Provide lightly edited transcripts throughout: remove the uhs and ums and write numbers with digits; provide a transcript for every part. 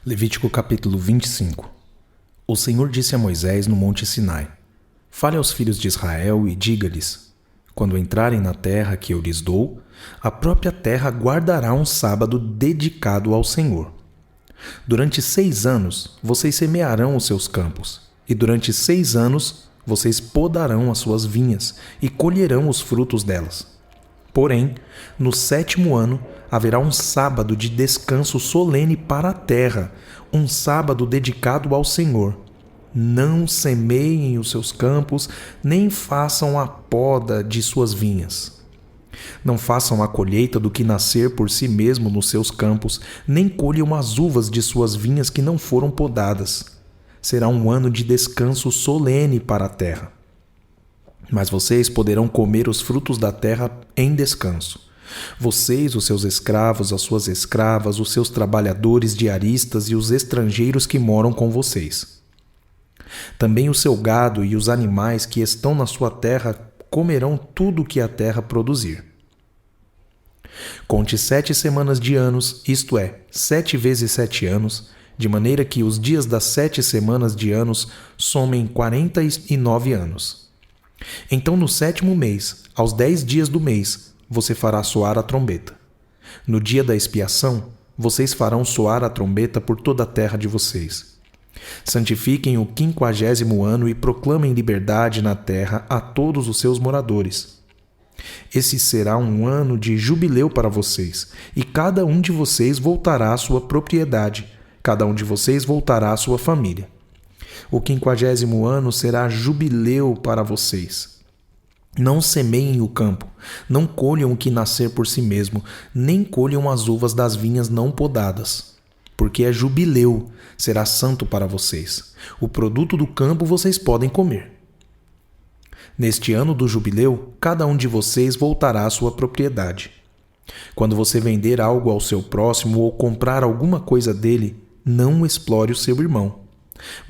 Levítico capítulo 25. O Senhor disse a Moisés no monte Sinai: Fale aos filhos de Israel e diga-lhes: quando entrarem na terra que eu lhes dou, a própria terra guardará um sábado dedicado ao Senhor. Durante 6 anos vocês semearão os seus campos, e durante 6 anos vocês podarão as suas vinhas e colherão os frutos delas. Porém, no 7º ano haverá um sábado de descanso solene para a terra, um sábado dedicado ao Senhor. Não semeiem os seus campos, nem façam a poda de suas vinhas. Não façam a colheita do que nascer por si mesmo nos seus campos, nem colham as uvas de suas vinhas que não foram podadas. Será um ano de descanso solene para a terra. Mas vocês poderão comer os frutos da terra em descanso. Vocês, os seus escravos, as suas escravas, os seus trabalhadores diaristas e os estrangeiros que moram com vocês. Também o seu gado e os animais que estão na sua terra comerão tudo o que a terra produzir. Conte 7 semanas de anos, isto é, 7 vezes 7 anos, de maneira que os dias das 7 semanas de anos somem 49 anos. Então, no 7º mês, aos 10 dias do mês, você fará soar a trombeta. No dia da expiação, vocês farão soar a trombeta por toda a terra de vocês. Santifiquem o 50º ano e proclamem liberdade na terra a todos os seus moradores. Esse será um ano de jubileu para vocês, e cada um de vocês voltará à sua propriedade, cada um de vocês voltará à sua família. O 50º ano será jubileu para vocês. Não semeiem o campo, não colham o que nascer por si mesmo, nem colham as uvas das vinhas não podadas. Porque é jubileu, será santo para vocês. O produto do campo vocês podem comer. Neste ano do jubileu, cada um de vocês voltará à sua propriedade. Quando você vender algo ao seu próximo ou comprar alguma coisa dele, não explore o seu irmão.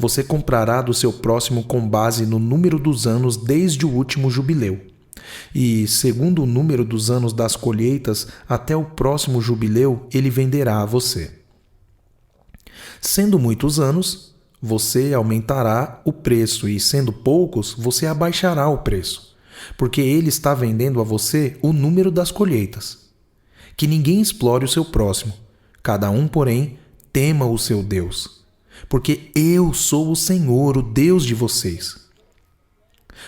Você comprará do seu próximo com base no número dos anos desde o último jubileu. E, segundo o número dos anos das colheitas, até o próximo jubileu, ele venderá a você. Sendo muitos anos, você aumentará o preço e, sendo poucos, você abaixará o preço, porque ele está vendendo a você o número das colheitas. Que ninguém explore o seu próximo, cada um, porém, tema o seu Deus. Porque eu sou o Senhor, o Deus de vocês.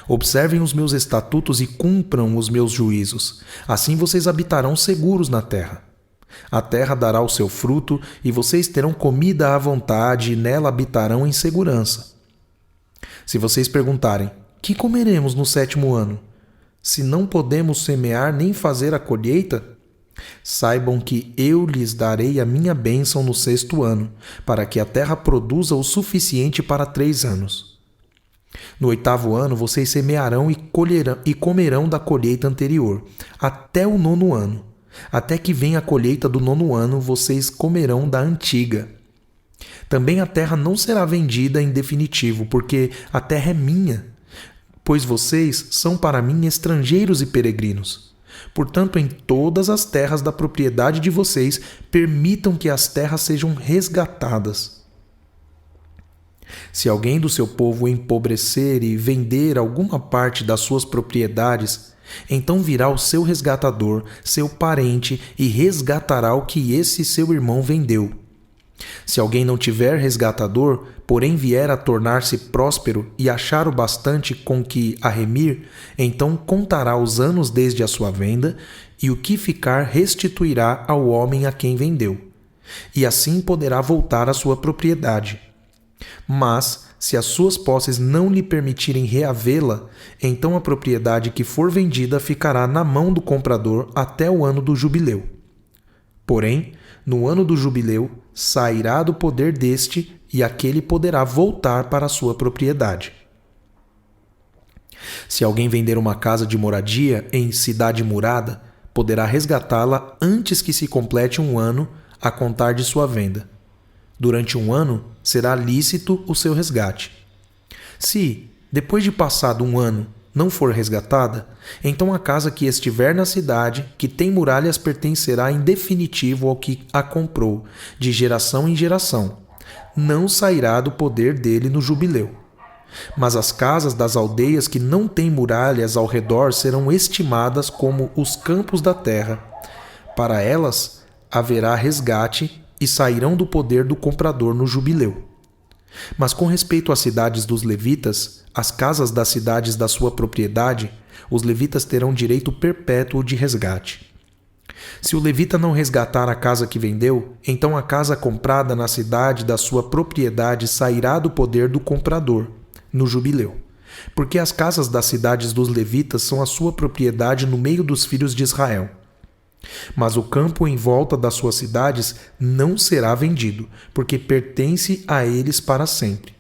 Observem os meus estatutos e cumpram os meus juízos. Assim vocês habitarão seguros na terra. A terra dará o seu fruto e vocês terão comida à vontade e nela habitarão em segurança. Se vocês perguntarem, que comeremos no 7º ano? Se não podemos semear nem fazer a colheita? Saibam que eu lhes darei a minha bênção no 6º ano, para que a terra produza o suficiente para 3 anos. No 8º ano vocês semearão e comerão da colheita anterior, até o 9º ano. Até que venha a colheita do 9º ano, vocês comerão da antiga. Também a terra não será vendida em definitivo, porque a terra é minha, pois vocês são para mim estrangeiros e peregrinos. Portanto, em todas as terras da propriedade de vocês, permitam que as terras sejam resgatadas. Se alguém do seu povo empobrecer e vender alguma parte das suas propriedades, então virá o seu resgatador, seu parente, e resgatará o que esse seu irmão vendeu. Se alguém não tiver resgatador, porém vier a tornar-se próspero e achar o bastante com que a remir, então contará os anos desde a sua venda, e o que ficar restituirá ao homem a quem vendeu. E assim poderá voltar à sua propriedade. Mas, se as suas posses não lhe permitirem reavê-la, então a propriedade que for vendida ficará na mão do comprador até o ano do jubileu. Porém, no ano do jubileu, sairá do poder deste e aquele poderá voltar para a sua propriedade. Se alguém vender uma casa de moradia em cidade murada, poderá resgatá-la antes que se complete um ano a contar de sua venda. Durante um ano, será lícito o seu resgate. Se, depois de passado um ano, não for resgatada, então a casa que estiver na cidade, que tem muralhas, pertencerá em definitivo ao que a comprou, de geração em geração, não sairá do poder dele no jubileu. Mas as casas das aldeias que não têm muralhas ao redor serão estimadas como os campos da terra. Para elas haverá resgate e sairão do poder do comprador no jubileu. Mas com respeito às cidades dos levitas, as casas das cidades da sua propriedade, os levitas terão direito perpétuo de resgate. Se o levita não resgatar a casa que vendeu, então a casa comprada na cidade da sua propriedade sairá do poder do comprador, no jubileu. Porque as casas das cidades dos levitas são a sua propriedade no meio dos filhos de Israel. Mas o campo em volta das suas cidades não será vendido, porque pertence a eles para sempre.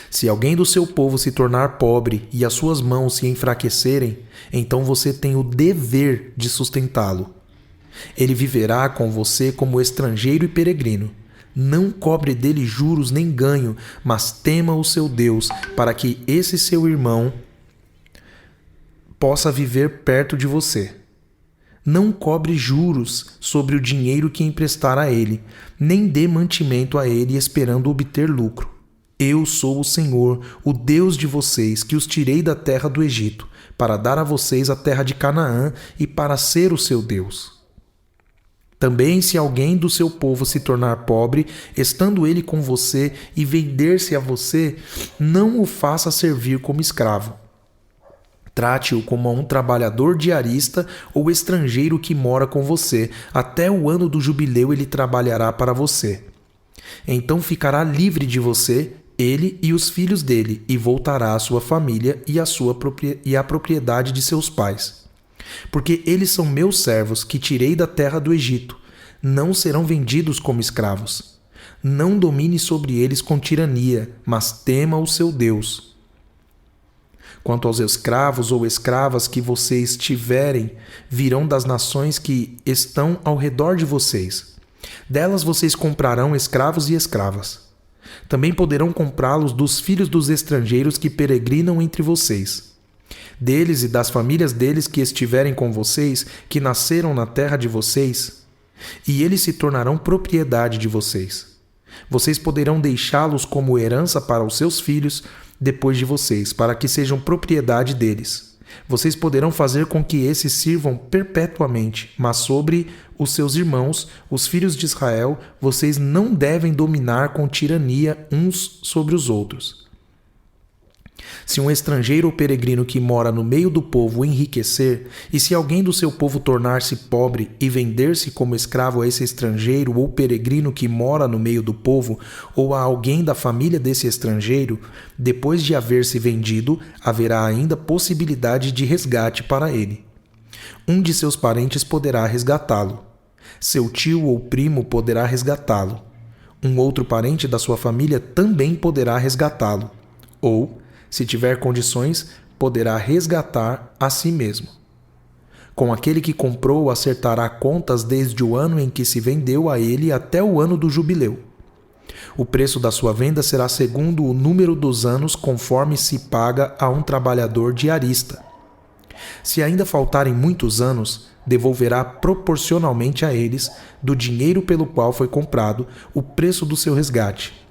Se alguém do seu povo se tornar pobre e as suas mãos se enfraquecerem, então você tem o dever de sustentá-lo. Ele viverá com você como estrangeiro e peregrino. Não cobre dele juros nem ganho, mas tema o seu Deus, para que esse seu irmão possa viver perto de você. Não cobre juros sobre o dinheiro que emprestar a ele, nem dê mantimento a ele esperando obter lucro. Eu sou o Senhor, o Deus de vocês, que os tirei da terra do Egito, para dar a vocês a terra de Canaã e para ser o seu Deus. Também, se alguém do seu povo se tornar pobre, estando ele com você e vender-se a você, não o faça servir como escravo. Trate-o como a um trabalhador diarista ou estrangeiro que mora com você. Até o ano do jubileu ele trabalhará para você. Então ficará livre de você, ele e os filhos dele, e voltará à sua família e à propriedade de seus pais. Porque eles são meus servos, que tirei da terra do Egito. Não serão vendidos como escravos. Não domine sobre eles com tirania, mas tema o seu Deus. Quanto aos escravos ou escravas que vocês tiverem, virão das nações que estão ao redor de vocês. Delas vocês comprarão escravos e escravas. Também poderão comprá-los dos filhos dos estrangeiros que peregrinam entre vocês. Deles e das famílias deles que estiverem com vocês, que nasceram na terra de vocês, e eles se tornarão propriedade de vocês. Vocês poderão deixá-los como herança para os seus filhos depois de vocês, para que sejam propriedade deles. Vocês poderão fazer com que esses sirvam perpetuamente, mas sobre os seus irmãos, os filhos de Israel, vocês não devem dominar com tirania uns sobre os outros. Se um estrangeiro ou peregrino que mora no meio do povo enriquecer, e se alguém do seu povo tornar-se pobre e vender-se como escravo a esse estrangeiro ou peregrino que mora no meio do povo, ou a alguém da família desse estrangeiro, depois de haver se vendido, haverá ainda possibilidade de resgate para ele. Um de seus parentes poderá resgatá-lo. Seu tio ou primo poderá resgatá-lo. Um outro parente da sua família também poderá resgatá-lo. Ou, se tiver condições, poderá resgatar a si mesmo. Com aquele que comprou, acertará contas desde o ano em que se vendeu a ele até o ano do jubileu. O preço da sua venda será segundo o número dos anos, conforme se paga a um trabalhador diarista. Se ainda faltarem muitos anos, devolverá proporcionalmente a eles, do dinheiro pelo qual foi comprado, o preço do seu resgate.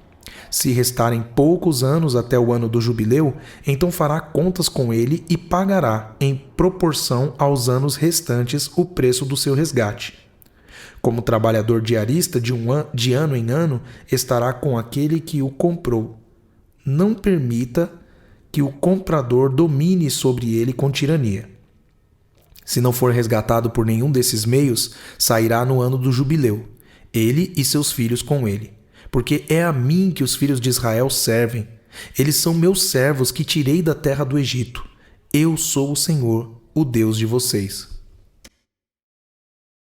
Se restarem poucos anos até o ano do jubileu, então fará contas com ele e pagará, em proporção aos anos restantes, o preço do seu resgate. Como trabalhador diarista de ano em ano, estará com aquele que o comprou. Não permita que o comprador domine sobre ele com tirania. Se não for resgatado por nenhum desses meios, sairá no ano do jubileu, ele e seus filhos com ele. Porque é a mim que os filhos de Israel servem. Eles são meus servos que tirei da terra do Egito. Eu sou o Senhor, o Deus de vocês.